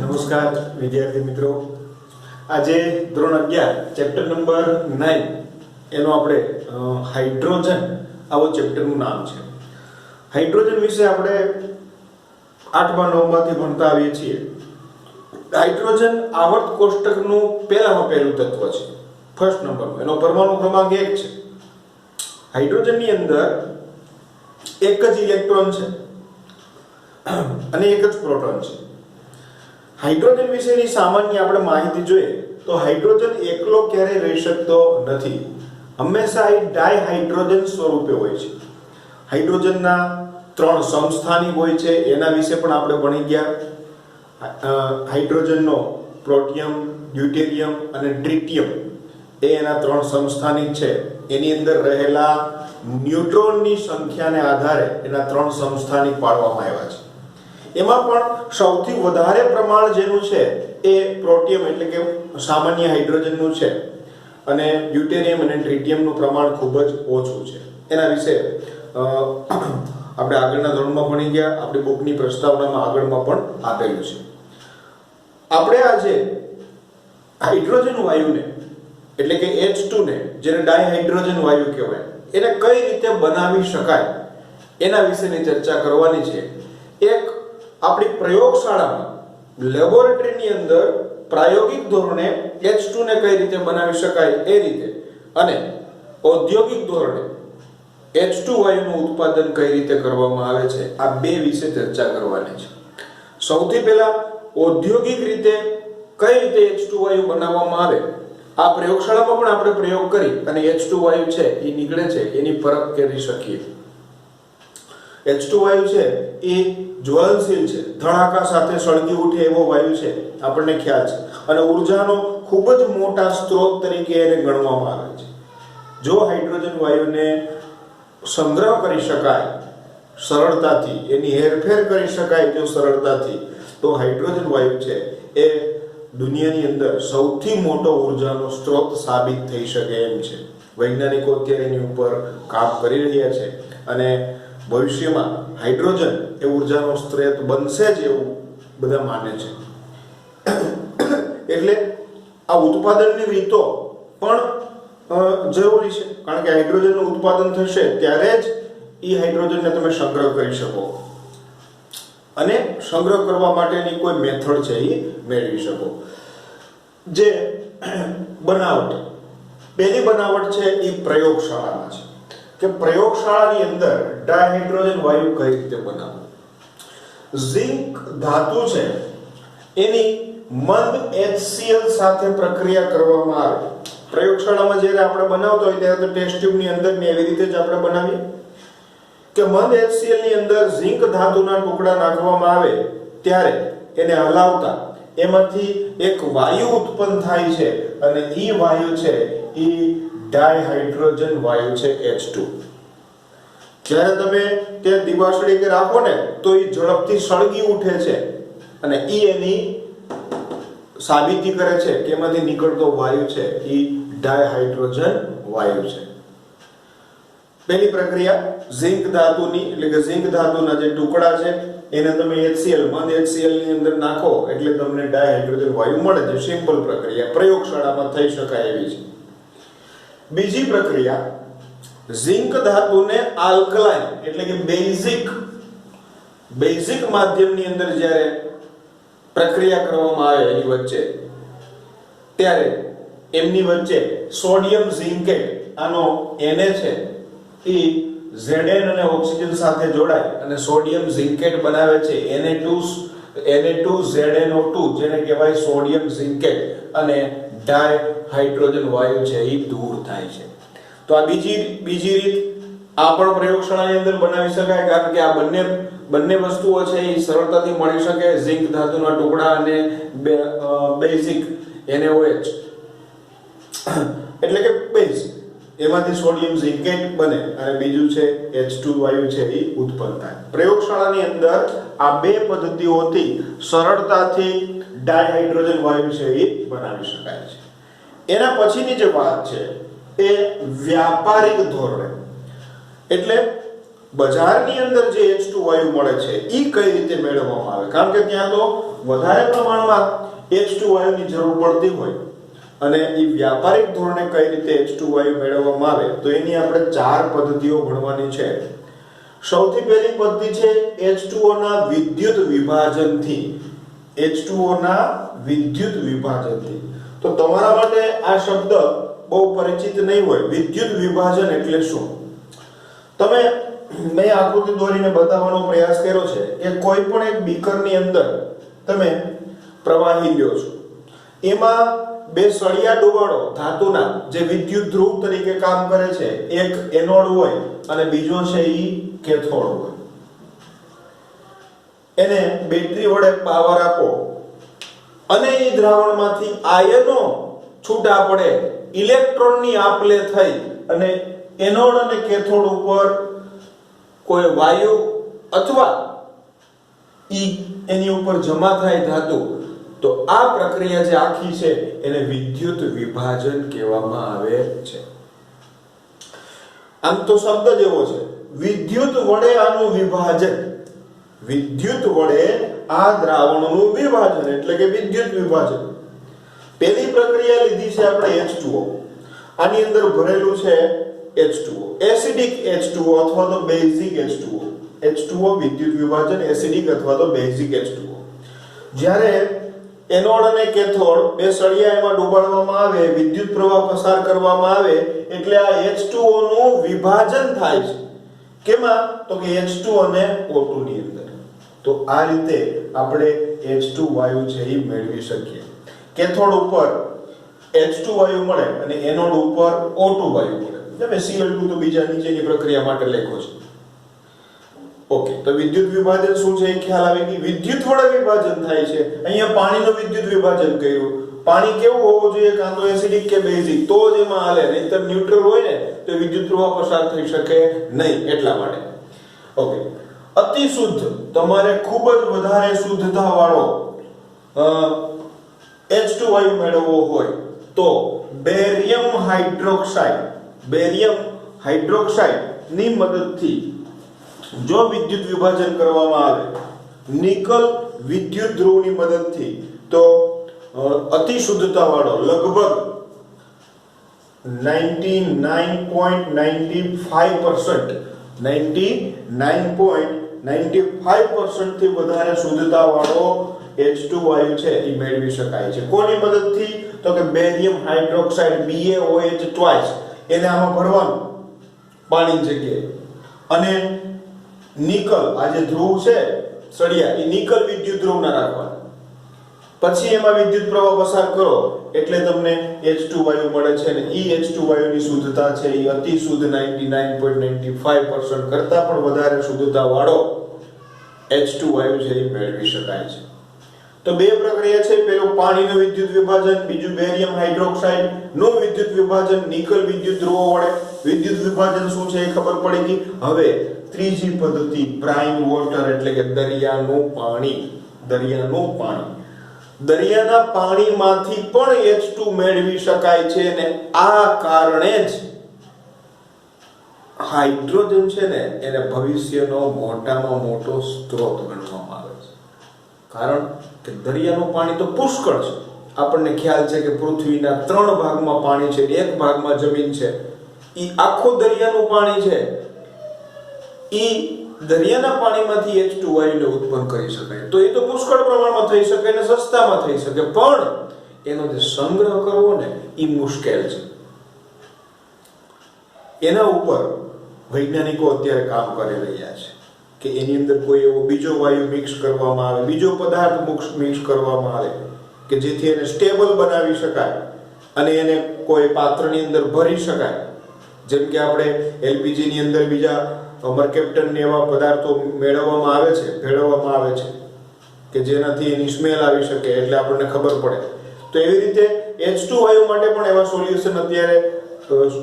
નમસ્કાર વિદ્યાર્થી મિત્રો, આજે ધોરણ 11 ચેપ્ટર નંબર 9 એનો આપણે હાઇડ્રોજન આવો ચેપ્ટરનું નામ છે. હાઇડ્રોજન વિશે આપણે 8મા 9માંથી ભણતા આવીએ છીએ. હાઇડ્રોજન આવર્ત કોષ્ટકનું પહેલામાં પહેલું તત્વ છે, ફર્સ્ટ નંબરનું. એનો પરમાણુ ક્રમાંક 1 છે. હાઇડ્રોજનની અંદર એક જ ઇલેક્ટ્રોન છે અને એક જ પ્રોટોન છે. હાઇડ્રોજન વિશેની સામાન્ય આપણે માહિતી જોઈએ તો હાઇડ્રોજન એકલો ક્યારેય રહી શકતો નથી. હંમેશા એ ડાયહાઇડ્રોજન સ્વરૂપે હોય છે. હાઇડ્રોજનના 3 સમસ્થાનિક હોય છે, એના વિશે પણ આપણે ભણી ગયા. હાઇડ્રોજનનો પ્રોટિયમ, ડ્યુટેરિયમ અને ટ્રિટિયમ એ એના 3 સમસ્થાનિક છે. એની અંદર રહેલા ન્યુટ્રોનની સંખ્યાને આધારે એના 3 સમસ્થાનિક પાડવામાં આવ્યા છે. એમાં પણ સૌથી વધારે પ્રમાણ જેનું છે એ પ્રોટિયમ એટલે કે સામાન્ય હાઇડ્રોજનનું છે અને ડ્યુટેરિયમ અને ટ્રિટિયમનું પ્રમાણ ખૂબ જ ઓછું છે. એના વિશે આપણે આગળના ધોરણમાં ભણી ગયા. આપણી બુકની પ્રસ્તાવનામાં આગળમાં પણ આપેલું છે. આપણે આજે હાઇડ્રોજન વાયુને એટલે કે H2 ને, જેને ડાયહાઇડ્રોજન વાયુ કહેવાય, એને કઈ રીતે બનાવી શકાય એના વિશેની ચર્ચા કરવાની છે. એક આપણી પ્રયોગશાળામાં લેબોરેટરીની અંદર પ્રાયોગિક ધોરણે H2 ને કઈ રીતે બનાવી શકાય એ રીતે, અને ઔદ્યોગિક ધોરણે H2 વાયુનું ઉત્પાદન કઈ રીતે કરવામાં આવે છે, આ બે વિશે ચર્ચા કરવાની છે. સૌથી પહેલા ઔદ્યોગિક રીતે કઈ રીતે H2 વાયુ બનાવવામાં આવે, આ પ્રયોગશાળામાં પણ આપણે પ્રયોગ કરી અને H2 વાયુ છે એ નીકળે છે એની પરખ કરી શકીએ. H2 વાયુ છે એ જ્વલનશીલ છે, ધડાકા સાથે સળગી ઉઠે એવો વાયુ છે, આપણને ખ્યાલ છે, અને ઉર્જાનો ખૂબ જ મોટા સ્ત્રોત તરીકે એને ગણવામાં આવે છે. જો હાઇડ્રોજન વાયુને સંગ્રહ કરી શકાય સરળતાથી, એની હેરફેર કરી શકાય જો સરળતાથી, તો હાઇડ્રોજન વાયુ છે એ દુનિયાની અંદર સૌથી મોટો ઉર્જાનો સ્ત્રોત સાબિત થઈ શકે એમ છે. વૈજ્ઞાનિકો અત્યારે એની ઉપર કામ કરી રહ્યા છે અને ભવિષ્યમાં હાઇડ્રોજન એ ઉર્જાનો સ્ત્રોત બનશે જ એવું બધા માને છે. એટલે આ ઉત્પાદનની રીતો પણ જરૂરી છે, કારણ કે હાઇડ્રોજનનું ઉત્પાદન થશે ત્યારે જ એ હાઇડ્રોજનને તમે સંગ્રહ કરી શકો અને સંગ્રહ કરવા માટેની કોઈ મેથડ છે એ મેળવી શકો. જે બનાવટ, પહેલી બનાવટ છે એ પ્રયોગશાળામાં છે કે પ્રયોગશાળાની અંદર ડાયહાઇડ્રોજન વાયુ કઈ રીતે બનાવવું. ઝિંક ધાતુ છે એની મંદ HCl સાથે પ્રક્રિયા કરવામાં આવે. પ્રયોગશાળામાં જ્યારે આપણે બનાવતો હોય ત્યારે તો ટેસ્ટ ટ્યુબની અંદર ને એવી રીતે જ આપણે બનાવીએ કે મંદ HCl ની અંદર ઝિંક ધાતુના ટુકડા નાખવામાં આવે ત્યારે એને હલાવતા એમાંથી એક વાયુ ઉત્પન્ન થાય છે અને એ વાયુ છે એ ડાયહાઇડ્રોજન વાયુ છે H2. જ્યારે તમે તે દિવાસળી કે રાખો ને તો એ ઝડપથી સળગી ઉઠે છે અને એ એની સાબિતી કરે છે કે એમાંથી નીકળતો વાયુ છે એ ડાયહાઇડ્રોજન વાયુ છે. પહેલી પ્રક્રિયા ઝિંક ધાતુની, એટલે કે ઝિંક ધાતુના જે ટુકડા છે એને તમે HCl, મંદ HCl ની અંદર નાખો એટલે તમને ડાયહાઇડ્રોજન વાયુ મળે છે. સિમ્પલ પ્રક્રિયા, પ્રયોગશાળામાં થઈ શકાય એવી છે. બીજી પ્રક્રિયા ઝિંક ધાતુને આલ્કલાઇન એટલે કે બેઝિક માધ્યમની અંદર જ્યારે પ્રક્રિયા કરવામાં આવે એની વચ્ચે, ત્યારે એમની વચ્ચે સોડિયમ ઝિંકેટ, આનો Na છે એ Zn અને ઓક્સિજન સાથે જોડાય અને સોડિયમ ઝિંકેટ બનાવે છે, Na2ZnO2, જેને કહેવાય સોડિયમ ઝિંકેટ, અને ડાયહાઇડ્રોજન વાયુ છે એ દૂર થાય છે. તો આ બીજી રીત, આ પણ પ્રયોગશાળાની અંદર બનાવી શકાય, કારણ કે આ બંને વસ્તુઓ છે એ સરળતાથી મળી શકે. ઝિંક ધાતુના ટુકડા અને બેઝિક NaOH એટલે કે બેઝ, એમાંથી સોડિયમ ઝિંકેટ બને અને બીજું છે H2 વાયુ છે એ ઉત્પન્ન થાય. પ્રયોગશાળાની અંદર આ બે પદ્ધતિઓથી સરળતાથી ડાયહાઇડ્રોજન વાયુ છે એ બનાવી શકાય છે. એના પછીની જે વાત છે એ વ્યાપારિક ધોરણે, એટલે બજારની અંદર જે H2 વાયુ મળે છે એ કઈ રીતે મેળવવામાં આવે, કારણ કે ત્યાં તો વધારે પ્રમાણમાં H2 વાયુની જરૂર પડતી હોય અને એ વ્યાપારિક ધોરણે કઈ રીતે H2 વાયુ મેળવવામાં આવે તો એની આપણે 4 પદ્ધતિઓ ભણવાની છે. સૌથી પહેલી પદ્ધતિ છે H2O ના વિદ્યુત વિભાજનથી. H2O ના વિદ્યુત વિભાજનથી. તો તમારા માટે આ શબ્દ બહુ પરિચિત નહીં હોય. વિદ્યુત વિભાજન એટલે શું? તમે મેં આકૃતિ દોરીને બતાવવાનો પ્રયાસ કર્યો છે કે કોઈ પણ એક બીકરની અંદર તમે પ્રવાહી લ્યો છો, એમાં બે સળિયા ડુબાડો ધાતુના જે વિદ્યુત ધ્રુવ તરીકે કામ કરે છે, એક એનોડ હોય અને બીજો છે ઈ કેથોડ હોય. એને બેટરી વડે પાવર આપો અને એ દ્રાવણમાંથી આયનો છૂટા પડે, ઇલેક્ટ્રોનની આપ-લે થઈ અને એનોડ અને કેથોડ ઉપર કોઈ વાયુ અથવા એની ઉપર જમા થાય ધાતુ, તો આ પ્રક્રિયા જે આખી છે એને વિદ્યુત વિભાજન કહેવામાં આવે છે. આમ તો શબ્દ જ એવો છે, વિદ્યુત વડે આનું વિભાજન. વિદ્યુત વડે આ દ્રાવણનું વિભાજન એટલે કે વિદ્યુત વિભાજન. પહેલી પ્રક્રિયા લીધી છે આપણે H2O. આની અંદર ભરેલું છે H2O, એસિડિક H2O અથવા તો બેઝિક H2O. H2O વિદ્યુત વિભાજન એસિડિક અથવા તો બેઝિક H2O. જ્યારે એનોડ અને કેથોડ બે સળિયા એમાં ડુબાડવામાં આવે, વિદ્યુત પ્રવાહ પસાર કરવામાં આવે એટલે આ H2O નું વિભાજન થાય છે. કેમાં? તો કે H2 અને O2 ની અંદર. તો આ રીતે આપણે H2 વાયુ છે એ મેળવી શકીએ. કેથોડ ઉપર H2 વાયુ મળે અને એનોડ ઉપર O2 વાયુ મળે. તમે Cl2 તો બીજા નીચેની પ્રક્રિયા માટે લખો છો. ઓકે, તો વિદ્યુત વિભાજન શું છે એ ખ્યાલ આવી ગયો. વિદ્યુત વડે વિભાજન થાય છે. અહીંયા પાણીનું વિદ્યુત વિભાજન કર્યું. પાણી કેવું હોવું જોઈએ? કાં તો એસિડિક કે બેઝિક, તો જ એમાં હાલે. નહીંતર ન્યુટ્રલ હોય ને તો વિદ્યુત પ્રવાહ પસાર થઈ શકે નહીં, એટલા માટે. ઓકે, અતિ શુદ્ધ, તમારે ખૂબ જ વધારે શુદ્ધતા વાળો H2 વાયુ મેળવવો હોય તો બેરિયમ હાઇડ્રોક્સાઇડ ની મદદથી જો વિદ્યુત વિભાજન કરવામાં આવે, નિકલ વિદ્યુત ધ્રુવની મદદથી, તો અતિ શુદ્ધતા વાળો લગભગ 99.95% થી વધારે શુદ્ધતા વાળો H2 વાયુ છે એ મેળવી શકાય છે. કોની મદદથી? તો કે બેરિયમ હાઇડ્રોક્સાઇડ BaOH ટ્વાઇસ એને આમાં ભરવાનું પાણીની જગ્યાએ, અને નિકલ આ જે ધ્રુવ છે સળિયા એ નિકલ વિદ્યુત ધ્રુવના રાખવાના. પછી એમાં વિદ્યુત પ્રવાહ પસાર કરો એટલે તમને H2 વાયુ મળે છે. અને ઈ H2 વાયુની શુદ્ધતા છે એ અતિ શુદ્ધ 99.95% કરતા પણ વધારે શુદ્ધતા વાળો H2 વાયુ છે એ મેળવી શકાય છે. તો બે પ્રક્રિયા છે, પેલું પાણીનું વિદ્યુત વિભાજન, બીજું બેરિયમ હાઇડ્રોક્સાઇડ નું વિદ્યુત વિભાજન નિકલ વિદ્યુત ધ્રુવો વડે. વિદ્યુત વિભાજન શું છે એ ખબર પડી ગઈ. હવે ત્રીજી પદ્ધતિ બ્રાઇન વોટર એટલે કે દરિયાનું પાણી. દરિયાના પાણીમાંથી પણ H2 મેળવી શકાય છે અને આ કારણે જ હાઇડ્રોજન છે ને એને ભવિષ્યનો મોટામાં મોટો સ્ત્રોત ગણવામાં આવે છે. કારણ કે દરિયાનું પાણી તો પુષ્કળ છે. આપણને ખ્યાલ છે કે પૃથ્વીના 3 ભાગમાં પાણી છે, 1 ભાગમાં જમીન છે. ઈ આખું દરિયાનું પાણી છે, ઈ દરિયાના પાણીમાંથી H2 વાયુને ઉત્પન્ન કરી શકાય. તો એ તો પુષ્કળ પ્રમાણમાં થઈ શકે અને સસ્તામાં થઈ શકે, પણ એનો જે સંગ્રહ કરવો ને એ મુશ્કેલ છે. એના ઉપર વૈજ્ઞાનિકો અત્યારે કામ કરી રહ્યા છે કે એની અંદર કોઈ એવો બીજો વાયુ મિક્સ કરવામાં આવે, બીજો પદાર્થ મિક્સ કરવામાં આવે કે જેથી એને સ્ટેબલ બનાવી શકાય અને એને કોઈ પાત્રની અંદર ભરી શકાય. જેમ કે આપણે LPG ની અંદર બીજા મર્કેપ્ટન ને એવા પદાર્થો ભેળવવામાં આવે છે કે જેનાથી એની સ્મેલ આવી શકે એટલે આપણને ખબર પડે. તો એવી રીતે H2 વાયુ માટે પણ એવા સોલ્યુશન અત્યારે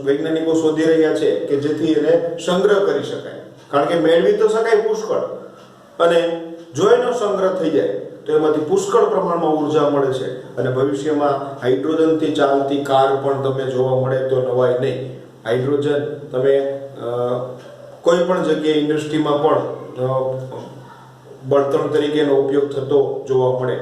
વૈજ્ઞાનિકો શોધી રહ્યા છે કે જેથી એને સંગ્રહ કરી શકાય. કારણ કે મેળવી તો શકાય પુષ્કળ, અને જો એનો સંગ્રહ થઈ જાય તો એમાંથી પુષ્કળ પ્રમાણમાં ઉર્જા મળે છે. અને ભવિષ્યમાં હાઇડ્રોજનથી ચાલતી કાર પણ તમને જોવા મળે તો નવાઈ નહીં. હાઇડ્રોજન તમે કોઈ પણ જગ્યાએ ઇન્ડસ્ટ્રીમાં પણ બળતણ તરીકેનો ઉપયોગ થતો જોવા મળે.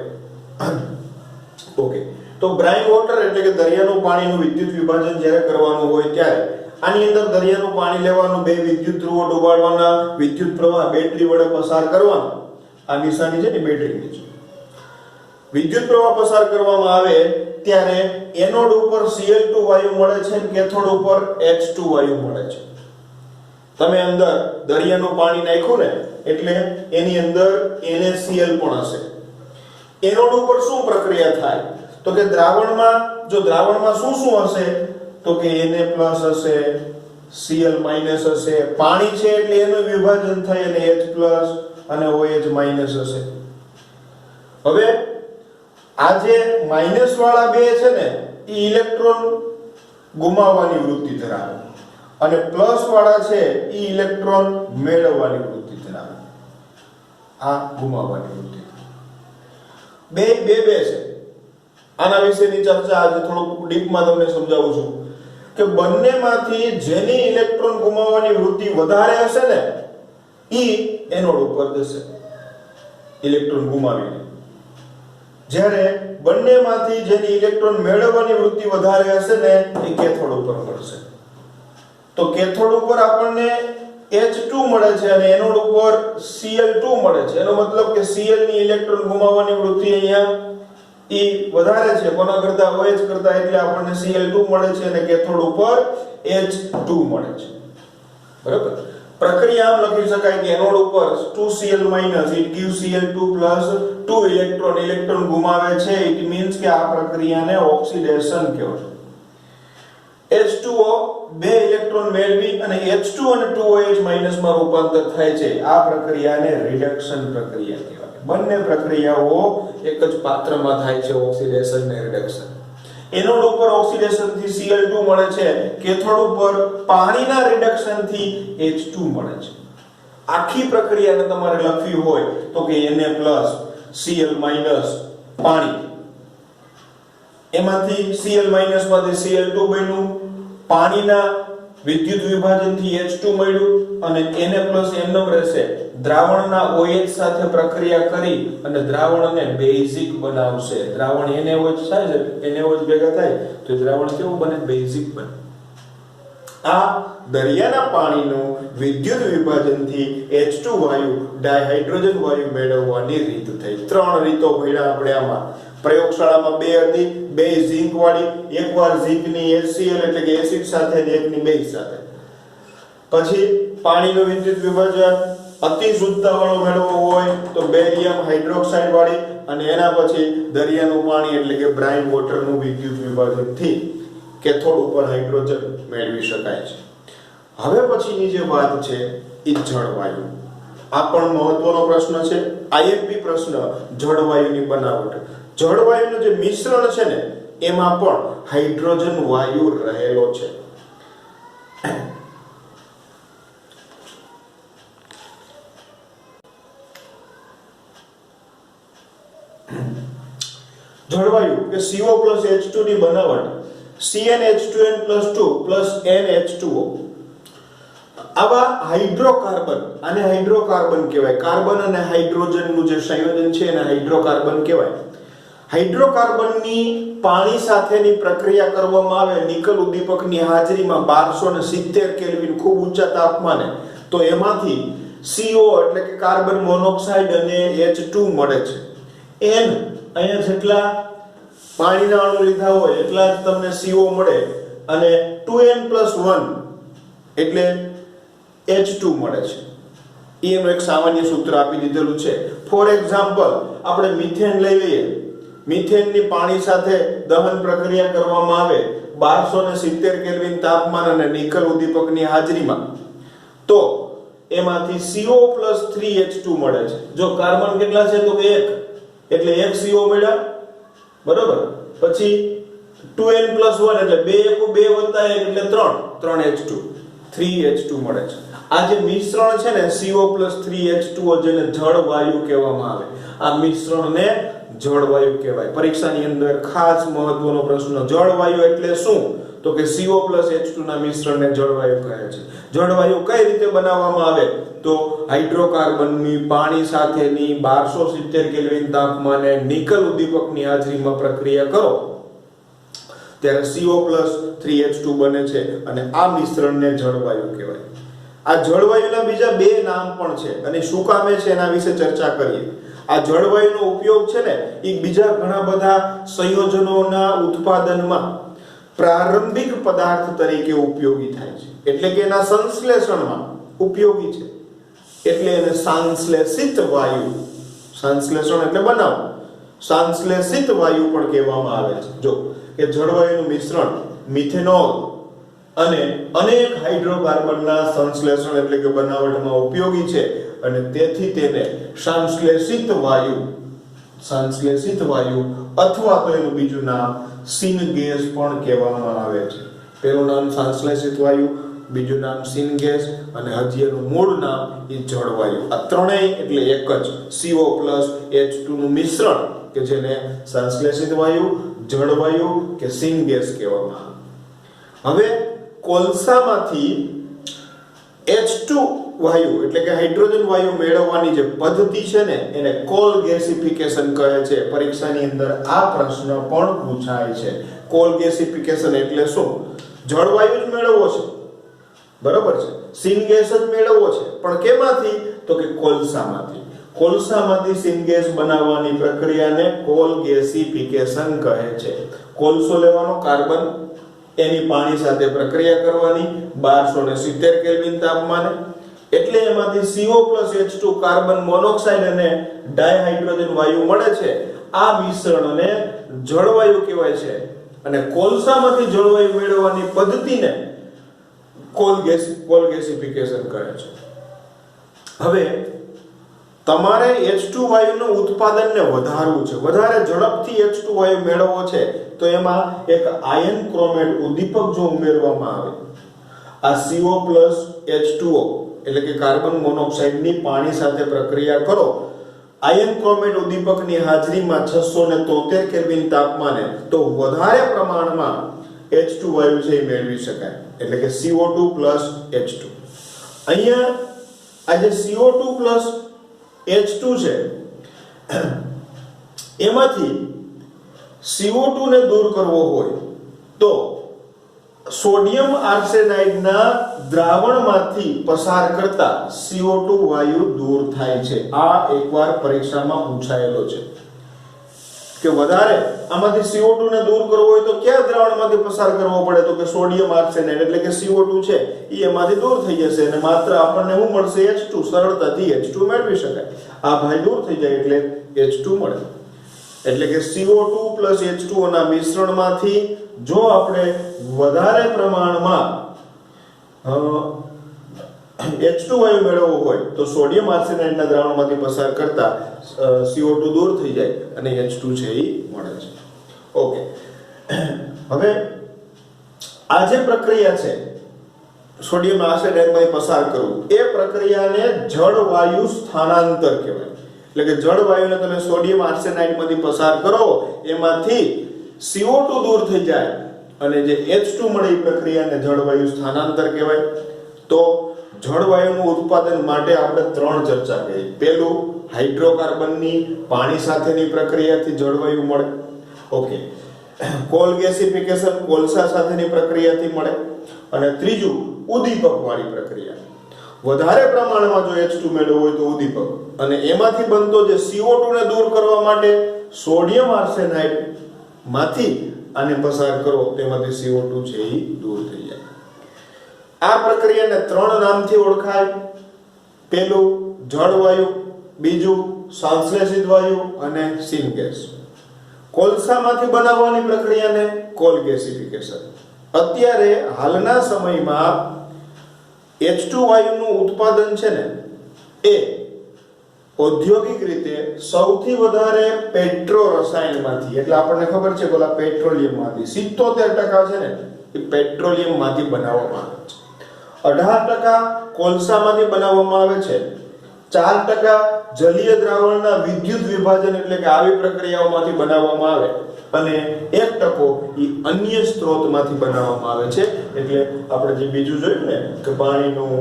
ઓકે, તો બ્રાઇન વોટર એટલે કે દરિયાનું પાણીનું વિદ્યુત વિભાજન જ્યારે કરવાનું હોય ત્યારે આની અંદર દરિયાનું પાણી લેવાનું, બે વિદ્યુત ધ્રુવો ડુબાડવાના, વિદ્યુત પ્રવાહ બેટરી વડે પસાર કરવાનો. આ નિશાની છે ને બેટરીની છે. વિદ્યુત પ્રવાહ પસાર કરવામાં આવે ત્યારે એનોડ ઉપર Cl2 વાયુ મળે છે અને કેથોડ ઉપર H2 વાયુ મળે છે. તમે અંદર દરિયાનું પાણી નાખ્યું ને એટલે એની અંદર NaCl પણ હશે. એનોડ ઉપર શું પ્રક્રિયા થાય તો કે દ્રાવણમાં શું હશે તો કે Na+ હશે, Cl- હશે, પાણી છે એટલે એનું વિભાજન થાય અને H+ અને OH- હશે. હવે આ જે માઈનસ વાળા બે છે ને એ ઇલેક્ટ્રોન ગુમાવવાની વૃત્તિ ધરાવે અને પ્લસ વાળા છે એ ઇલેક્ટ્રોન મેળવવાની વૃત્તિ ધરાવે. આ ગુમાવવાની વૃત્તિ બે છે. આના વિશેની ચર્ચા આજે થોડુંક ડીપમાં તમને સમજાવું છું કે બંનેમાંથી જેની ઇલેક્ટ્રોન ગુમાવવાની વૃત્તિ વધારે હશે ને ઈ એનોડ ઉપર જશે ઇલેક્ટ્રોન ગુમાવીને, જ્યારે બંનેમાંથી જેની ઇલેક્ટ્રોન મેળવવાની વૃત્તિ વધારે હશે ને એ કેથોડ ઉપર મળશે. તો કેથોડ ઉપર આપણને H2 મળે છે અને એનોડ ઉપર Cl2 મળે છે. એનો મતલબ કે Cl ની ઇલેક્ટ્રોન ગુમાવવાની વૃત્તિ અહીંયા ઈ વધારે છે કોના કરતા, OH કરતા, એટલે આપણને Cl2 મળે છે અને કેથોડ ઉપર H2 મળે છે. બરાબર. પ્રક્રિયા આમ લખી શકાય કે એનોડ ઉપર 2Cl- it gives Cl2 plus 2 electron ગુમાવે છે. ઇટ મીન્સ કે આ પ્રક્રિયાને ઓક્સિડેશન કહેવાય. H2O બે ઇલેક્ટ્રોન મેળવી અને H2 અને 2OH- માં રૂપાંતર થાય છે. આ પ્રક્રિયાને રિડક્શન પ્રક્રિયા કહેવાય. બંને પ્રક્રિયાઓ એક જ પાત્રમાં થાય છે, ઓક્સિડેશન અને રિડક્શન. એનોડ ઉપર ઓક્સિડેશન થી Cl2 મળે છે, કેથોડ ઉપર પાણીના રિડક્શન થી H2 મળે છે. આખી પ્રક્રિયાને તમારે લખવી હોય તો કે Na+ Cl- પાણી, એમાંથી Cl- માંથી Cl2 બન્યું, પાણીના વિદ્યુત વિભાજનથી H2 મળ્યું અને Na+ એમનેમ રહેશે. દ્રાવણના OH સાથે પ્રક્રિયા કરી અને દ્રાવણને બેઝિક બનાવશે. દ્રાવણ NaOH થાય છે, NaOH ભેગા થાય તો દ્રાવણ કેવું બને? બેઝિક બને. આ દરિયાના પાણીનું વિદ્યુત વિભાજનથી H2 વાયુ ડાયહાઇડ્રોજન વાયુ મેળવવાની રીત થઈ. 3 રીતો ભણ્યા આપણે આમાં. પ્રયોગશાળામાં 2 હતી, 2 ઝિંક વાળી, એકવાર ઝિંકની HCl એટલે કે એસિડ સાથે અને એકની બેઝ સાથે. પછી પાણીનું વિદ્યુત વિભાજન અતિ શુદ્ધતા વાળો મેળવવો હોય તો બેરિયમ હાઇડ્રોક્સાઇડ વાળી, અને એના પછી દરિયાનું પાણી એટલે કે બ્રાઇન વોટરનું વિદ્યુત વિભાજનથી કેથોડ ઉપર હાઇડ્રોજન મેળવી શકાય છે. હવે પછીની જે વાત છે એ જળવાયુ. આ પણ મહત્વનો પ્રશ્ન છે, IMP પ્રશ્ન. જળવાયુની બનાવટ. જળવાયુનું જે મિશ્રણ છે ને એમાં પણ હાઇડ્રોજન વાયુ રહેલો છે. જળવાયુ કે CO plus H2 ની બનાવટ CnH2n+2 plus NH2O. આવા હાઇડ્રોકાર્બન, આને હાઇડ્રોકાર્બન કહેવાય. કાર્બન અને હાઇડ્રોજનનું જે સંયોજન છે એને હાઇડ્રોકાર્બન કહેવાય. હાઇડ્રોકાર્બનની પાણી સાથેની પ્રક્રિયા કરવામાં આવે નિકલ ઉદ્દીપકની હાજરીમાં 1270 કેલ્વિન ખૂબ ઊંચા તાપમાને, તો એમાંથી CO એટલે કે કાર્બન મોનોક્સાઇડ અને H2 મળે છે. N અહીંયા જેટલા પાણીના અણુ લીધા હોય એટલા જ તમને CO મળે અને 2n+1 એટલે H2 મળે છે. એનું એક સામાન્ય સૂત્ર આપી દીધેલું છે. ફોર એક્ઝામ્પલ આપણે મિથેન લઈ લઈએ. મિથેનની પાણી સાથે દહન પ્રક્રિયા કરવામાં આવે 1270 કેલ્વિન તાપમાન અને નિકલ ઉદ્દીપકની હાજરીમાં, તો એમાંથી CO+3H2 મળે છે. જો કાર્બન કેટલા છે તો 1 એટલે 1 CO મળ્યા, બરોબર. પછી 2n+1 એટલે 2 * 2 + 1 એટલે 3H2 3H2 મળે છે. આ જે મિશ્રણ છે ને CO+3H2O જેને જળવાયુ કહેવામાં આવે, આ મિશ્રણને જળવાયુ કહેવાય. પરીક્ષાની અંદર ખાસ મહત્વનો પ્રશ્ન, જળવાયુ એટલે શું? તો કે CO પ્લસ H2 ના મિશ્રણને જળવાયુ કહે છે. જળવાયુ કઈ રીતે બનાવવામાં આવે? તો હાઇડ્રોકાર્બનની પાણી સાથેની 1270 કેલ્વિન તાપમાને નિકલ ઉદ્દીપકની હાજરીમાં પ્રક્રિયા કરો ત્યારે CO પ્લસ 3H2 બને છે અને આ મિશ્રણને જળવાયુ કહેવાય. આ જળવાયુના બીજા બે નામ પણ છે અને શું કામે છે એના વિશે ચર્ચા કરીએ. આ જળવાયુનો ઉપયોગ છે ને એ બીજા ઘણા બધા સંયોજનોના ઉત્પાદનમાં પ્રારંભિક પદાર્થ તરીકે ઉપયોગી થાય છે, એટલે કે એના સંશ્લેષણમાં ઉપયોગી છે. એટલે એને સંશ્લેષિત વાયુ, સંશ્લેષણ એટલે બનાવવું, સંશ્લેષિત વાયુ પણ કહેવામાં આવે છે. જો કે જળવાયુનું મિશ્રણ મિથેનોલ અને અનેક હાઇડ્રોકાર્બનના સંશ્લેષણ એટલે કે બનાવટમાં ઉપયોગી છે અને તેથી તેને સંશ્લેષિત વાયુ, સંશ્લેષિત વાયુ અથવા તો એનું બીજું નામ સિનગેસ પણ કહેવામાં આવે છે. પહેલું નામ સંશ્લેષિત વાયુ, બીજું નામ સિનગેસ અને હજી એનું મૂળ નામ એ જળવાયુ. આ ત્રણેય એટલે એક જ CO પ્લસ H2 નું મિશ્રણ કે જેને સંશ્લેષિત વાયુ, જળવાયુ કે સિનગેસ કહેવામાં આવે. હવે કોલસામાંથી H2 વાયુ એટલે કે હાઇડ્રોજન વાયુ મેળવવાની જે પદ્ધતિ છે ને એને કોલ ગેસિફિકેશન કહે છે. પરીક્ષાની અંદર આ પ્રશ્ન પણ પૂછાય છે. કોલ ગેસિફિકેશન એટલે શું? જળવાયુ જ મેળવવો છે, બરાબર છે, સિનગેસ જ મેળવવો છે, પણ કેમાંથી? તો કે કોલસામાંથી. કોલસામાંથી સિનગેસ બનાવવાની પ્રક્રિયાને કોલ ગેસિફિકેશન કહે છે. કોલસો લેવાનો, કાર્બન, એની પાણી સાથે પ્રક્રિયા કરવાની 1270 કેલ્વિન તાપમાને, એટલે એમાંથી CO plus H2 carbon monoxide અને ડાયહાઇડ્રોજન વાયુ મળે છે. આ મિશ્રણને જળવાયુ કહેવાય છે અને કોલસામાંથી જળવાયુ મેળવવાની પદ્ધતિને કોલ ગેસિફિકેશન કહે છે. હવે તમારે H2 વાયુનું ઉત્પાદનને વધારવું છે, વધારે ઝડપથી H2 વાયુ મેળવવો છે, તો એમાં એક આયન ક્રોમેટ ઉદ્દીપક જો ઉમેરવામાં આવે, આ CO પ્લસ H2O એટલે કે કાર્બન મોનોક્સાઇડની પાણી સાથે પ્રક્રિયા કરો, આયન ક્રોમેટ ઉદ્દીપકની હાજરીમાં 673 કેલ્વિન તાપમાને, તો વધારે પ્રમાણમાં H2 વાયુ છે એ મેળવી શકાય, એટલે કે CO2 પ્લસ H2. અહીંયા આ જે CO2 પ્લસ H2 છે એમાંથી CO2 ને દૂર કરવો હોય તો સોડિયમ આર્સેનાઇડના દ્રાવણમાંથી પસાર કરતા CO2 વાયુ દૂર થાય છે. આ એકવાર પરીક્ષામાં પૂછાયેલો છે કે વધારે આમાંથી CO2 ને દૂર કરવો હોય તો કયા દ્રાવણમાંથી પસાર કરવો પડે? તો કે સોડિયમ આર્સેનાઇડ એટલે કે CO2 છે એ એમાંથી દૂર થઈ જશે અને માત્ર આપણને શું મળશે? H2. સરળતાથી H2 મેળવી શકાય. આ ભાઈ દૂર થઈ જાય એટલે H2 મળે. એટલે કે CO2 પ્લસ H2 ના મિશ્રણમાંથી જો આપણે વધારે પ્રમાણમાં H2 વાયુ મેળવવો હોય તો સોડિયમ આર્સેનાઇડના દ્રાવણમાંથી પસાર કરતા CO2 દૂર થઈ જાય અને H2 છે એ મળે છે. ઓકે, હવે આ જે પ્રક્રિયા છે સોડિયમ આર્સેનાઇડમાંથી પસાર કરવું, એ પ્રક્રિયાને જળવાયુ સ્થાનાંતર કહેવાય. એટલે કે જળવાયુને તમે સોડિયમ આર્સેનાઇડમાંથી પસાર કરો, એમાંથી CO2 દૂર થઈ જાય અને જે H2 મળે એ પ્રક્રિયાને જળવાયુ સ્થાનાંતર કહેવાય. તો જળવાયુનું ઉત્પાદન માટે આપણે ત્રણ ચર્ચા કરી. પહેલું, હાઇડ્રોકાર્બનની પાણી સાથેની પ્રક્રિયાથી જળવાયુ મળે. ઓકે, કોલ ગેસિફિકેશન કોલસા સાથેની પ્રક્રિયાથી મળે. અને ત્રીજું, ઉદ્દીપક વાળી પ્રક્રિયા. વધારે પ્રમાણમાં જો H2 મેળવવો હોય તો ઉદ્દીપક, અને એમાંથી બનતો જે CO2 ને દૂર કરવા માટે સોડિયમ આર્સેનાઇડ માંથી આને પસાર કરો, તેમાંથી CO2 છે એ દૂર થઈ જાય. આ પ્રક્રિયાને ત્રણ નામથી ઓળખાય. પહેલું જળવાયુ, બીજું સંશ્લેષિત વાયુ અને સિનગેસ. કોલસામાંથી બનાવવાની પ્રક્રિયાને કોલ ગેસિફિકેશન. અત્યારે હાલના સમયમાં H2 વાયુનું ઉત્પાદન છે ને એ ઔદ્યોગિક રીતે સૌથી વધારે પેટ્રો રસાયણમાંથી, એટલે આપણને ખબર છે કે ઓલા પેટ્રોલિયમમાંથી 77% છે ને એ પેટ્રોલિયમમાંથી બનાવવામાં આવે છે. 18% કોલસામાંથી બનાવવામાં આવે છે 4% જલીય દ્રાવણના વિદ્યુત વિભાજન એટલે કે આવી પ્રક્રિયાઓમાંથી બનાવવામાં આવે અને 1% ઈ અન્ય સ્ત્રોતમાંથી બનાવવામાં આવે છે. એટલે આપણે જે બીજું જોયું ને કે પાણીનું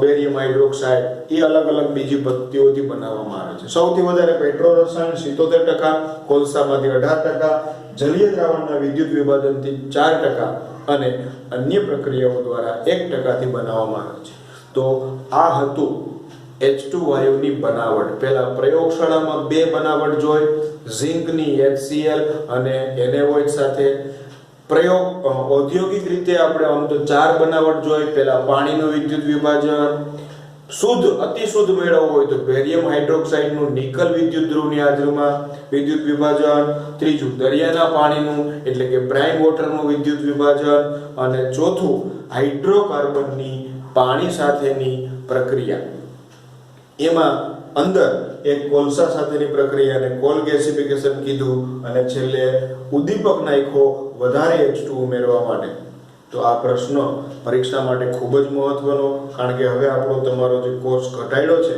બેરિયમ હાઇડ્રોક્સાઇડ એ અલગ અલગ બીજી પદ્ધતિઓથી બનાવવામાં આવે છે. સૌથી વધારે પેટ્રો રસાયણ 77%, કોલસામાંથી 18%, જલીય દ્રાવણના વિદ્યુત વિભાજનથી 4% અને અન્ય પ્રક્રિયાઓ દ્વારા 1% થી બનાવવામાં આવે છે. તો આ હતું H2 વાયુની બનાવટ. પહેલા પ્રયોગશાળામાં બે બનાવટ જોઈ, ઝિંકની HCl અને NaOH સાથે. ઔદ્યોગિક રીતે આપણે આમ તો 4 બનાવટ જોઈ. પહેલા પાણીનું વિદ્યુત વિભાજન, શુદ્ધ અતિ શુદ્ધ મેળવવું હોય તો બેરિયમ હાઇડ્રોક્સાઇડનું નિકલ વિદ્યુત ધ્રુવની હાજરીમાં વિદ્યુત વિભાજન, ત્રીજું દરિયાના પાણીનું એટલે કે બ્રાઇન વોટરનું વિદ્યુત વિભાજન અને ચોથું હાઇડ્રોકાર્બનની પાણી સાથેની પ્રક્રિયા. એમાં અંદર એક કોલસા સાથેની પ્રક્રિયાને કોલ ગેસિફિકેશન કીધું અને છેલ્લે ઉદ્દીપક નાખ્યો વધારે H2 ઉમેરવા માટે. તો આ પ્રશ્ન પરીક્ષા માટે ખૂબ જ મહત્વનો, કારણ કે હવે આપણો તમારો જે કોર્સ ઘટાડ્યો છે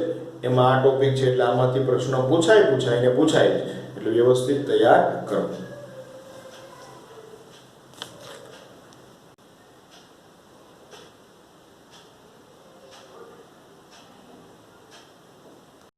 એમાં આ ટોપિક છે એટલે આમાંથી પ્રશ્ન પૂછાય એટલે વ્યવસ્થિત તૈયાર કરો.